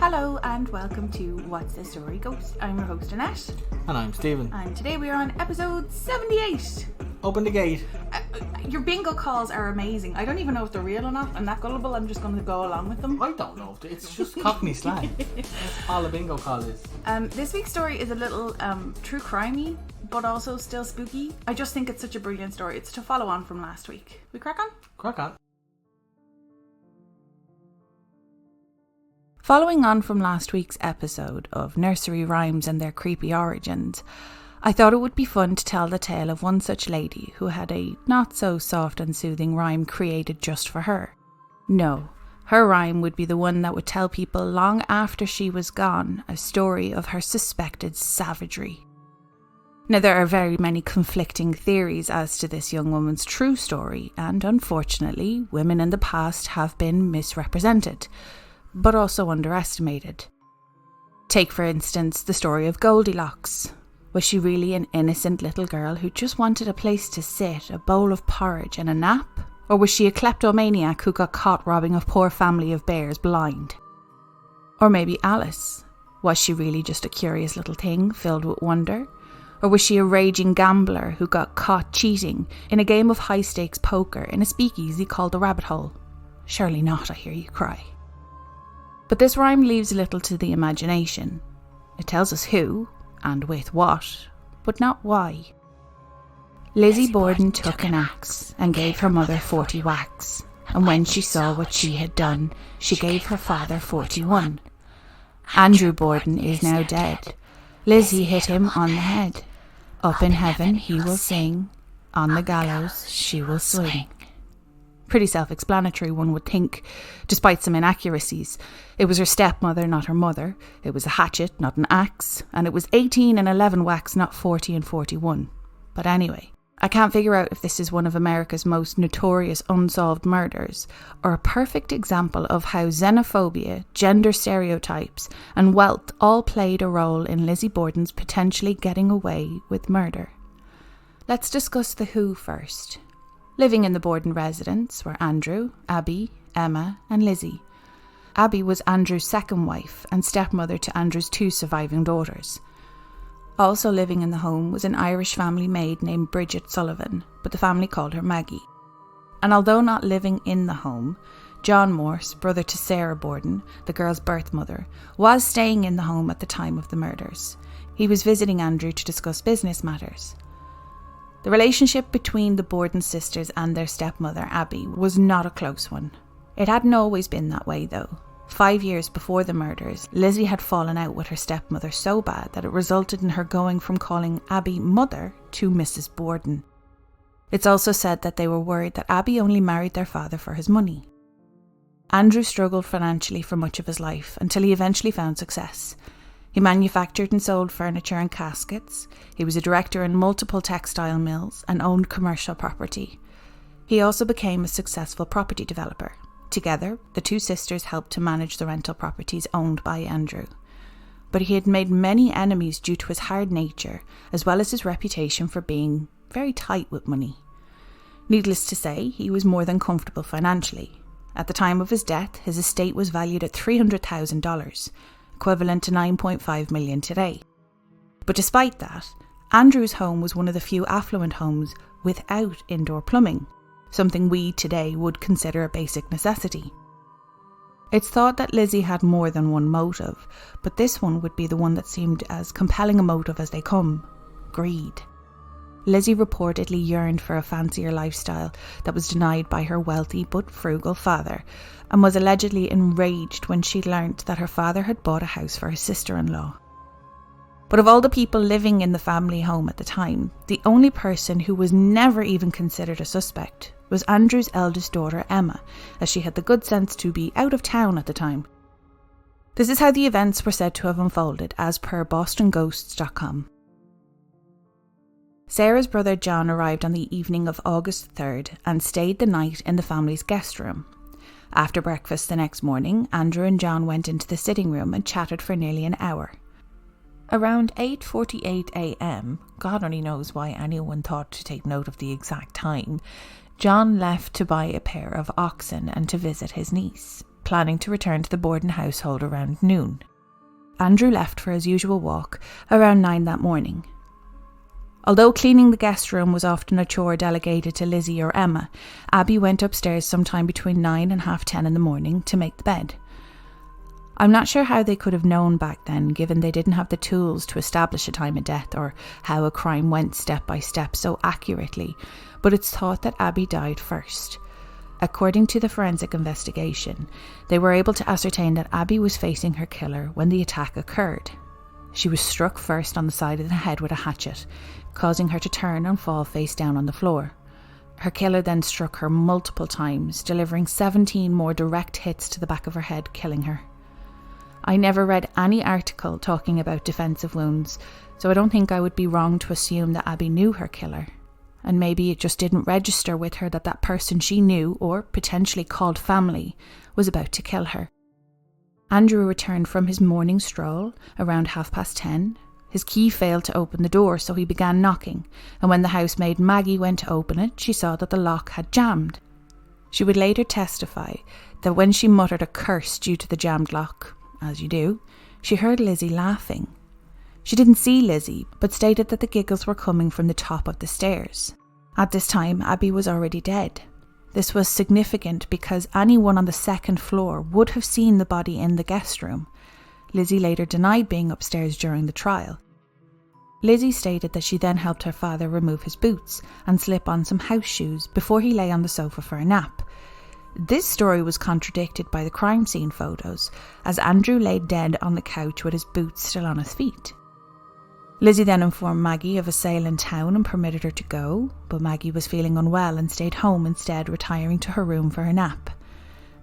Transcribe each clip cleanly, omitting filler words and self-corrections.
Hello and welcome to What's the Story Ghost. I'm your host Annette. And I'm Steven. And today we are on episode 78. Open the gate. Your bingo calls are amazing. I don't even know if they're real or not. I'm that gullible, I'm just going to go along with them. I don't know. It's just Cockney slang. That's all a bingo call is. This week's story is a little true crimey, but also still spooky. I just think it's such a brilliant story. It's to follow on from last week. We crack on? Crack on. Following on from last week's episode of nursery rhymes and their creepy origins, I thought it would be fun to tell the tale of one such lady who had a not so soft and soothing rhyme created just for her. No, her rhyme would be the one that would tell people long after she was gone a story of her suspected savagery. Now, there are very many conflicting theories as to this young woman's true story, and unfortunately, women in the past have been misrepresented, but also underestimated. Take, for instance, the story of Goldilocks. Was she really an innocent little girl who just wanted a place to sit, a bowl of porridge and a nap? Or was she a kleptomaniac who got caught robbing a poor family of bears blind? Or maybe Alice. Was she really just a curious little thing filled with wonder? Or was she a raging gambler who got caught cheating in a game of high-stakes poker in a speakeasy called the Rabbit Hole? Surely not, I hear you cry. But this rhyme leaves little to the imagination. It tells us who, and with what, but not why. Lizzie Borden took an axe and gave her mother 40 whacks, and when she saw what she had done, she gave her father 41. Andrew Borden is now dead. Lizzie hit him on the head. Up in heaven he will sing, on the gallows she will swing. Pretty self-explanatory, one would think, despite some inaccuracies. It was her stepmother, not her mother. It was a hatchet, not an axe. And it was 18 and 11 whacks, not 40 and 41. But anyway, I can't figure out if this is one of America's most notorious unsolved murders, or a perfect example of how xenophobia, gender stereotypes, and wealth all played a role in Lizzie Borden's potentially getting away with murder. Let's discuss the who first. Living in the Borden residence were Andrew, Abby, Emma and Lizzie. Abby was Andrew's second wife and stepmother to Andrew's 2 surviving daughters. Also living in the home was an Irish family maid named Bridget Sullivan, but the family called her Maggie. And although not living in the home, John Morse, brother to Sarah Borden, the girl's birth mother, was staying in the home at the time of the murders. He was visiting Andrew to discuss business matters. The relationship between the Borden sisters and their stepmother, Abby, was not a close one. It hadn't always been that way, though. 5 years before the murders, Lizzie had fallen out with her stepmother so bad that it resulted in her going from calling Abby mother to Mrs. Borden. It's also said that they were worried that Abby only married their father for his money. Andrew struggled financially for much of his life until he eventually found success. He manufactured and sold furniture and caskets. He was a director in multiple textile mills and owned commercial property. He also became a successful property developer. Together, the 2 sisters helped to manage the rental properties owned by Andrew. But he had made many enemies due to his hard nature, as well as his reputation for being very tight with money. Needless to say, he was more than comfortable financially. At the time of his death, his estate was valued at $300,000. Equivalent to 9.5 million today. But despite that, Andrew's home was one of the few affluent homes without indoor plumbing, something we today would consider a basic necessity. It's thought that Lizzie had more than one motive, but this one would be the one that seemed as compelling a motive as they come: greed. Lizzie reportedly yearned for a fancier lifestyle that was denied by her wealthy but frugal father, and was allegedly enraged when she learnt that her father had bought a house for his sister-in-law. But of all the people living in the family home at the time, the only person who was never even considered a suspect was Andrew's eldest daughter, Emma, as she had the good sense to be out of town at the time. This is how the events were said to have unfolded, as per bostonghosts.com. Sarah's brother John arrived on the evening of August 3rd and stayed the night in the family's guest room. After breakfast the next morning, Andrew and John went into the sitting room and chatted for nearly an hour. Around 8:48 a.m, God only knows why anyone thought to take note of the exact time, John left to buy a pair of oxen and to visit his niece. planning to return to the Borden household around noon. Andrew left for his usual walk around 9 that morning. Although cleaning the guest room was often a chore delegated to Lizzie or Emma, Abby went upstairs sometime between 9 and 10:30 in the morning to make the bed. I'm not sure how they could have known back then, given they didn't have the tools to establish a time of death or how a crime went step by step so accurately, but it's thought that Abby died first. According to the forensic investigation, they were able to ascertain that Abby was facing her killer when the attack occurred. She was struck first on the side of the head with a hatchet, causing her to turn and fall face down on the floor. Her killer then struck her multiple times, delivering 17 more direct hits to the back of her head, killing her. I never read any article talking about defensive wounds, so I don't think I would be wrong to assume that Abby knew her killer. And maybe it just didn't register with her that that person she knew, or potentially called family, was about to kill her. Andrew returned from his morning stroll around 10:30. His key failed to open the door, so he began knocking, and when the housemaid Maggie went to open it, she saw that the lock had jammed. She would later testify that when she muttered a curse due to the jammed lock, as you do, she heard Lizzie laughing. She didn't see Lizzie, but stated that the giggles were coming from the top of the stairs. At this time, Abby was already dead. This was significant because anyone on the second floor would have seen the body in the guest room. Lizzie later denied being upstairs during the trial. Lizzie stated that she then helped her father remove his boots and slip on some house shoes before he lay on the sofa for a nap. This story was contradicted by the crime scene photos, as Andrew lay dead on the couch with his boots still on his feet. Lizzie then informed Maggie of a sale in town and permitted her to go, but Maggie was feeling unwell and stayed home instead, retiring to her room for her nap.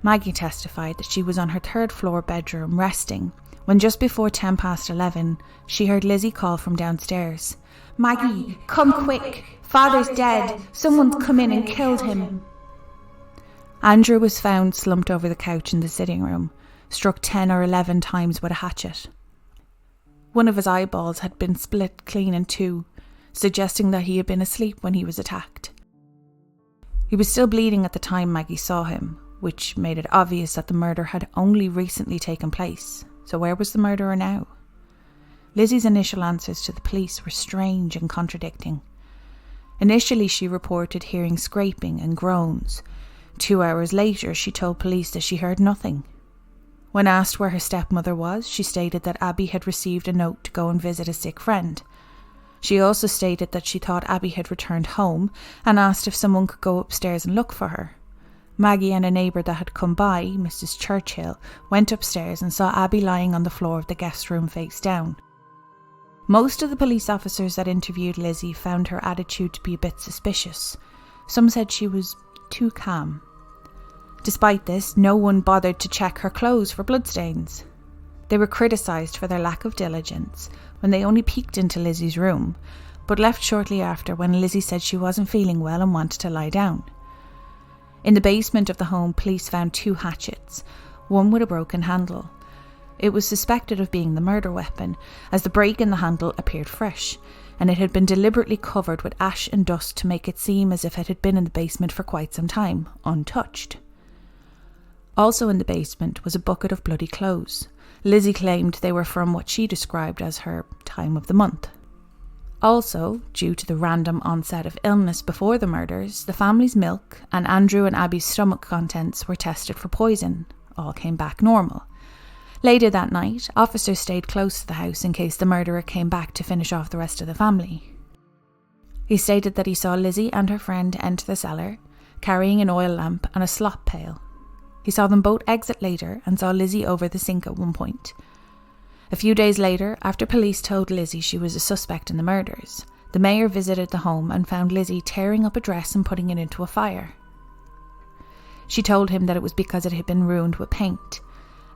Maggie testified that she was on her third floor bedroom resting, when just before 11:10, she heard Lizzie call from downstairs. "Maggie, come quick! Father's dead! Someone's come in and killed him!" Andrew was found slumped over the couch in the sitting room, struck 10 or 11 times with a hatchet. One of his eyeballs had been split clean in two, suggesting that he had been asleep when he was attacked. He was still bleeding at the time Maggie saw him, which made it obvious that the murder had only recently taken place. So where was the murderer now? Lizzie's initial answers to the police were strange and contradicting. Initially, she reported hearing scraping and groans. 2 hours later, she told police that she heard nothing. When asked where her stepmother was, she stated that Abby had received a note to go and visit a sick friend. She also stated that she thought Abby had returned home and asked if someone could go upstairs and look for her. Maggie and a neighbour that had come by, Mrs. Churchill, went upstairs and saw Abby lying on the floor of the guest room face down. Most of the police officers that interviewed Lizzie found her attitude to be a bit suspicious. Some said she was too calm. Despite this, no one bothered to check her clothes for bloodstains. They were criticised for their lack of diligence when they only peeked into Lizzie's room, but left shortly after when Lizzie said she wasn't feeling well and wanted to lie down. In the basement of the home, police found 2 hatchets, one with a broken handle. It was suspected of being the murder weapon, as the break in the handle appeared fresh, and it had been deliberately covered with ash and dust to make it seem as if it had been in the basement for quite some time, untouched. Also in the basement was a bucket of bloody clothes. Lizzie claimed they were from what she described as her time of the month. Also, due to the random onset of illness before the murders, the family's milk and Andrew and Abby's stomach contents were tested for poison. All came back normal. Later that night, officers stayed close to the house in case the murderer came back to finish off the rest of the family. He stated that he saw Lizzie and her friend enter the cellar, carrying an oil lamp and a slop pail. He saw them both exit later and saw Lizzie over the sink at one point. A few days later, after police told Lizzie she was a suspect in the murders, the mayor visited the home and found Lizzie tearing up a dress and putting it into a fire. She told him that it was because it had been ruined with paint.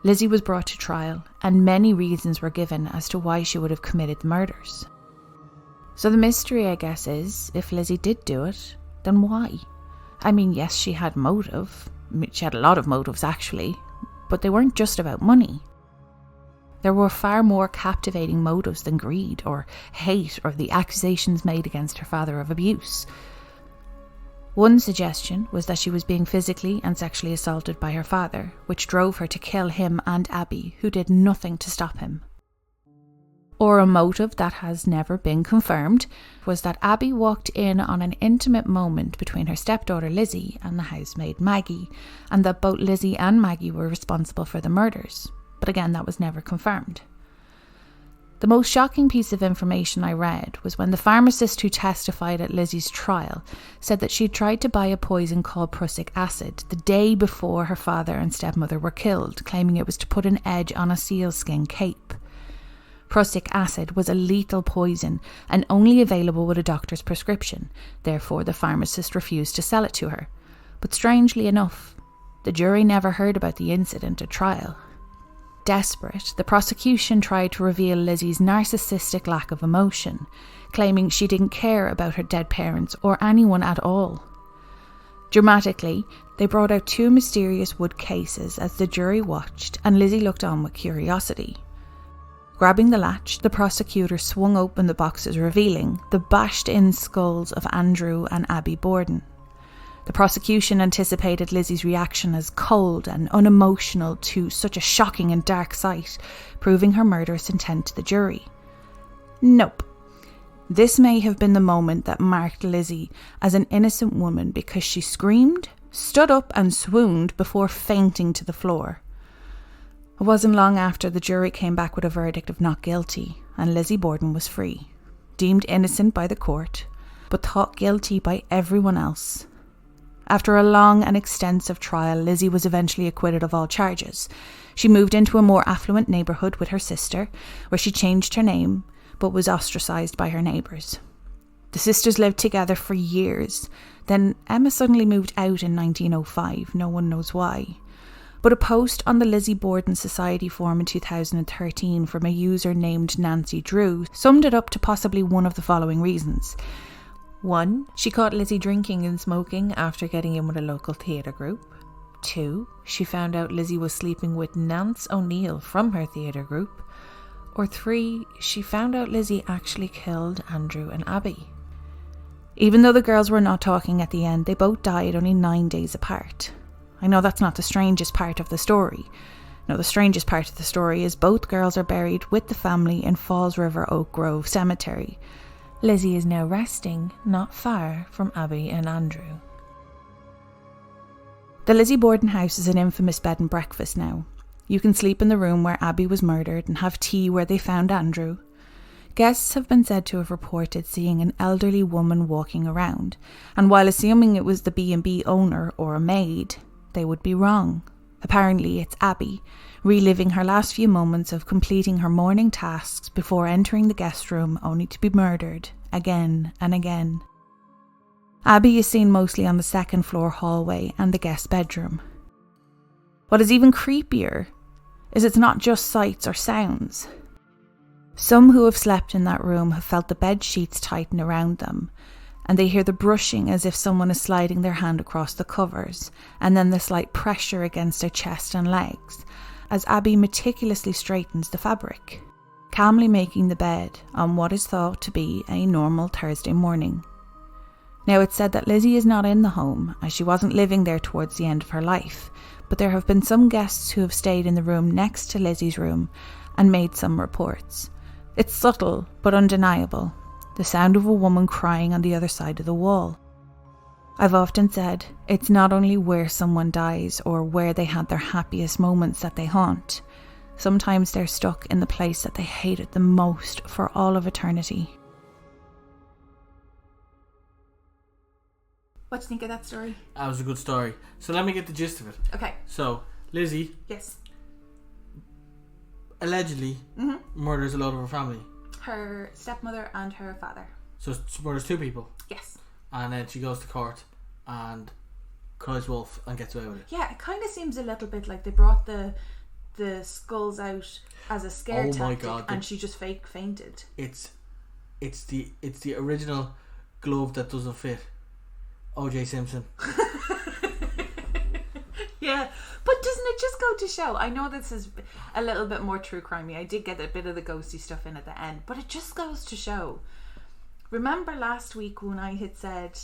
Lizzie was brought to trial, and many reasons were given as to why she would have committed the murders. So the mystery, I guess, is, if Lizzie did do it, then why? I mean, yes, she had motive. She had a lot of motives, actually, but they weren't just about money. There were far more captivating motives than greed or hate or the accusations made against her father of abuse. One suggestion was that she was being physically and sexually assaulted by her father, which drove her to kill him and Abby, who did nothing to stop him. Or a motive that has never been confirmed was that Abby walked in on an intimate moment between her stepdaughter Lizzie and the housemaid Maggie, and that both Lizzie and Maggie were responsible for the murders. But again, that was never confirmed. The most shocking piece of information I read was when the pharmacist who testified at Lizzie's trial said that she'd tried to buy a poison called prussic acid the day before her father and stepmother were killed, claiming it was to put an edge on a sealskin cape. Prussic acid was a lethal poison and only available with a doctor's prescription. Therefore, the pharmacist refused to sell it to her. But strangely enough, the jury never heard about the incident at trial. Desperate, the prosecution tried to reveal Lizzie's narcissistic lack of emotion, claiming she didn't care about her dead parents or anyone at all. Dramatically, they brought out 2 mysterious wood cases as the jury watched, and Lizzie looked on with curiosity. Grabbing the latch, the prosecutor swung open the boxes, revealing the bashed-in skulls of Andrew and Abby Borden. The prosecution anticipated Lizzie's reaction as cold and unemotional to such a shocking and dark sight, proving her murderous intent to the jury. Nope. This may have been the moment that marked Lizzie as an innocent woman because she screamed, stood up and swooned before fainting to the floor. It wasn't long after the jury came back with a verdict of not guilty, and Lizzie Borden was free, deemed innocent by the court, but thought guilty by everyone else. After a long and extensive trial, Lizzie was eventually acquitted of all charges. She moved into a more affluent neighbourhood with her sister, where she changed her name, but was ostracised by her neighbours. The sisters lived together for years. Then Emma suddenly moved out in 1905, no one knows why. But a post on the Lizzie Borden Society forum in 2013 from a user named Nancy Drew summed it up to possibly one of the following reasons. 1. She caught Lizzie drinking and smoking after getting in with a local theatre group. 2. She found out Lizzie was sleeping with Nance O'Neill from her theatre group. Or 3. She found out Lizzie actually killed Andrew and Abby. Even though the girls were not talking at the end, they both died only 9 days apart. I know that's not the strangest part of the story. No, the strangest part of the story is both girls are buried with the family in Falls River Oak Grove Cemetery. Lizzie is now resting not far from Abby and Andrew. The Lizzie Borden house is an infamous bed and breakfast now. You can sleep in the room where Abby was murdered and have tea where they found Andrew. Guests have been said to have reported seeing an elderly woman walking around, and while assuming it was the B&B owner or a maid, they would be wrong. Apparently it's Abby, reliving her last few moments of completing her morning tasks before entering the guest room only to be murdered again and again. Abby is seen mostly on the second floor hallway and the guest bedroom. What is even creepier is it's not just sights or sounds. Some who have slept in that room have felt the bed sheets tighten around them, and they hear the brushing as if someone is sliding their hand across the covers, and then the slight pressure against their chest and legs as Abby meticulously straightens the fabric, calmly making the bed on what is thought to be a normal Thursday morning. Now, it's said that Lizzie is not in the home, as she wasn't living there towards the end of her life, but there have been some guests who have stayed in the room next to Lizzie's room and made some reports. It's subtle but undeniable, the sound of a woman crying on the other side of the wall. I've often said, it's not only where someone dies or where they had their happiest moments that they haunt. Sometimes they're stuck in the place that they hated the most for all of eternity. What do you think of that story? That was a good story. So let me get the gist of it. Okay. So, Lizzie Yes. allegedly murders a lot of her family. Her stepmother and her father. So she murders 2 people. Yes. And then she goes to court and cries wolf and gets away with it. Yeah, it kind of seems a little bit like they brought the skulls out as a scare tactic, my God, and she just fainted. It's the original glove that doesn't fit. O.J. Simpson. Yeah, but doesn't it just go to show? I know this is a little bit more true crimey. I did get a bit of the ghosty stuff in at the end, but it just goes to show. Remember last week when I had said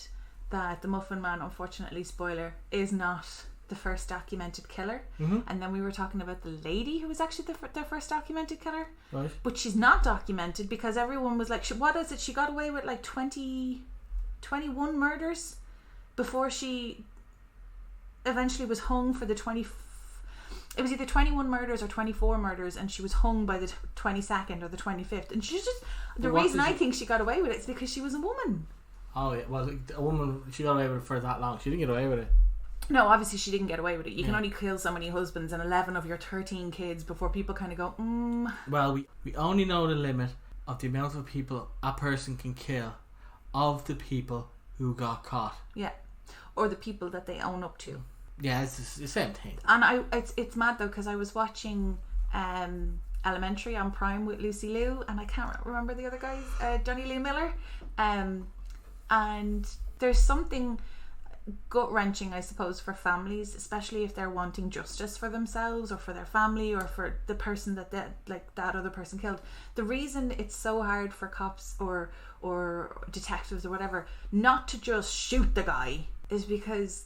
that the Muffin Man, unfortunately, spoiler, is not the first documented killer. And then we were talking about the lady who was actually their first documented killer. Right. But she's not documented because everyone was like, what is it? She got away with like 21 murders before she eventually was hung for the it was either 21 murders or 24 murders, and she was hung by the 22nd or the 25th. And she's just, the reason I think she got away with it is because she was a woman. Oh yeah, well, a woman, she got away with it for that long. She didn't get away with it. No, obviously she didn't get away with it. You can only kill so many husbands and 11 of your 13 kids before people kind of go, Well, we only know the limit of the amount of people a person can kill of the people who got caught. Yeah. Or the people that they own up to. Yeah, it's the same thing. And it's mad though, because I was watching Elementary on Prime with Lucy Liu, and I can't remember the other guys, Johnny Lee Miller. And there's something gut-wrenching, I suppose, for families, especially if they're wanting justice for themselves or for their family or for the person that that other person killed. The reason it's so hard for cops or detectives or whatever not to just shoot the guy is because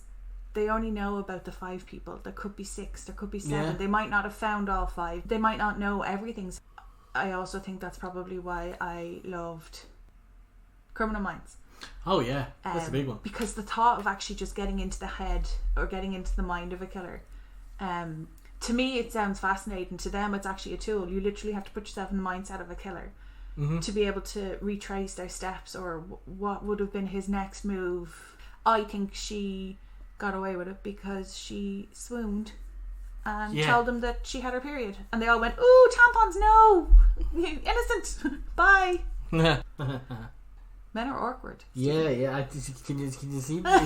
they only know about the 5 people. There could be 6, there could be 7. Yeah. They might not have found all 5. They might not know everything. I also think that's probably why I loved Criminal Minds. Oh yeah, that's a big one. Because the thought of actually just getting into the head or getting into the mind of a killer, to me it sounds fascinating. To them it's actually a tool. You literally have to put yourself in the mindset of a killer to be able to retrace their steps or what would have been his next move. I think she got away with it because she swooned and told them that she had her period, and they all went, "Ooh, tampons, no, innocent, bye." Men are awkward. Yeah. Can you see? I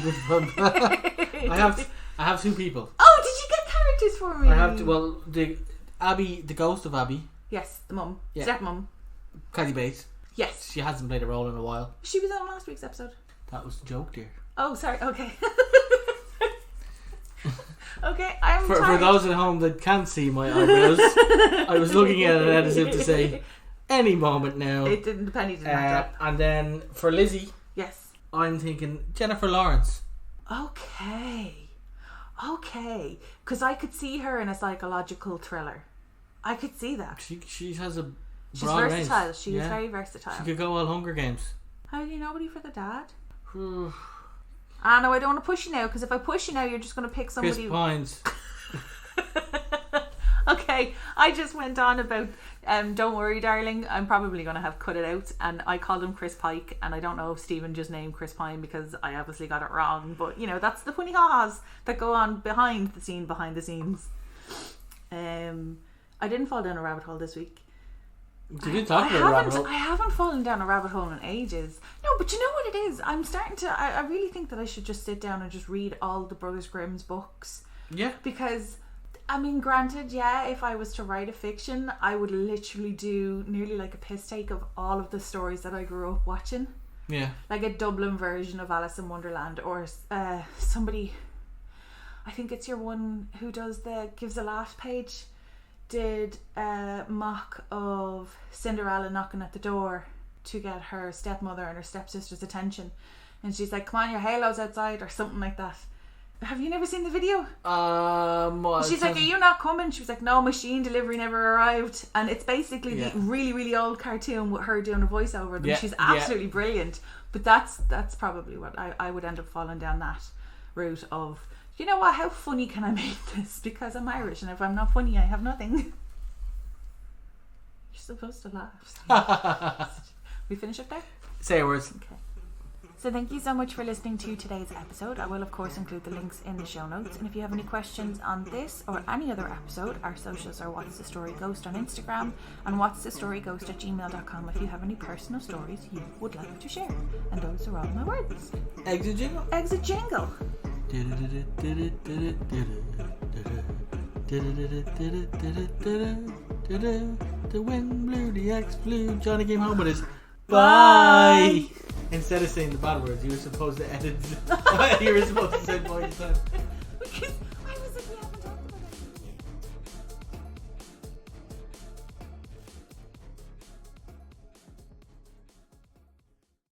have 2 people. Oh, did you get characters for me? I have to. Well, the ghost of Abby. Yes, the mum, Yeah. stepmom. Kathy Bates. Yes, She hasn't played a role in a while. she was on last week's episode. That was the joke, dear. Oh, sorry. Okay. Okay, I'm For tired. those at home that can't see my eyebrows, I was looking at it as if to say, any moment now. It didn't. The penny didn't match up. And then for Lizzie, Yes. I'm thinking Jennifer Lawrence. Okay. Because I could see her in a psychological thriller. I could see that. She has a She's broad versatile. range. She's very versatile. She could go all Hunger Games. Have you nobody for the dad? I know I don't want to push you now, because if I push you now, you're just going to pick somebody. Chris Pines. Okay, I just went on about Don't Worry Darling. I'm probably going to have cut it out, and I called him Chris Pike, and I don't know if Stephen just named Chris Pine because I obviously got it wrong, but you know, that's the funny ha-has that go on behind the scenes. I didn't fall down a rabbit hole this week. You did talk about a rabbit hole. I haven't fallen down a rabbit hole in ages. No, but you know what it is? I'm starting to I really think that I should just sit down and just read all the Brothers Grimm's books. Yeah. Because I mean, granted, yeah, if I was to write a fiction, I would literally do nearly like a piss take of all of the stories that I grew up watching. Yeah. Like a Dublin version of Alice in Wonderland, or somebody, I think it's your one who gives a laugh page, did a mock of Cinderella knocking at the door to get her stepmother and her stepsister's attention. And she's like, "Come on, your halo's outside," or something like that. Have you never seen the video? She's like, "Are you not coming?" She was like, "No, machine delivery never arrived." And it's basically the really, really old cartoon with her doing a voiceover. And she's absolutely brilliant. But that's probably what I would end up falling down that route of, you know what, how funny can I make this? Because I'm Irish, and if I'm not funny, I have nothing. You're supposed to laugh. We finish up there? Say words. Okay. So thank you so much for listening to today's episode. I will of course include the links in the show notes, and if you have any questions on this or any other episode, our socials are What's the Story Ghost on Instagram and whatsthestoryghost@gmail.com if you have any personal stories you would like to share. And those are all my words. Exit jingle. Exit jingle. The wind blew, the axe flew, Johnny came home with his bye. Instead of saying the bad words, you were supposed to edit. You were supposed to say bye.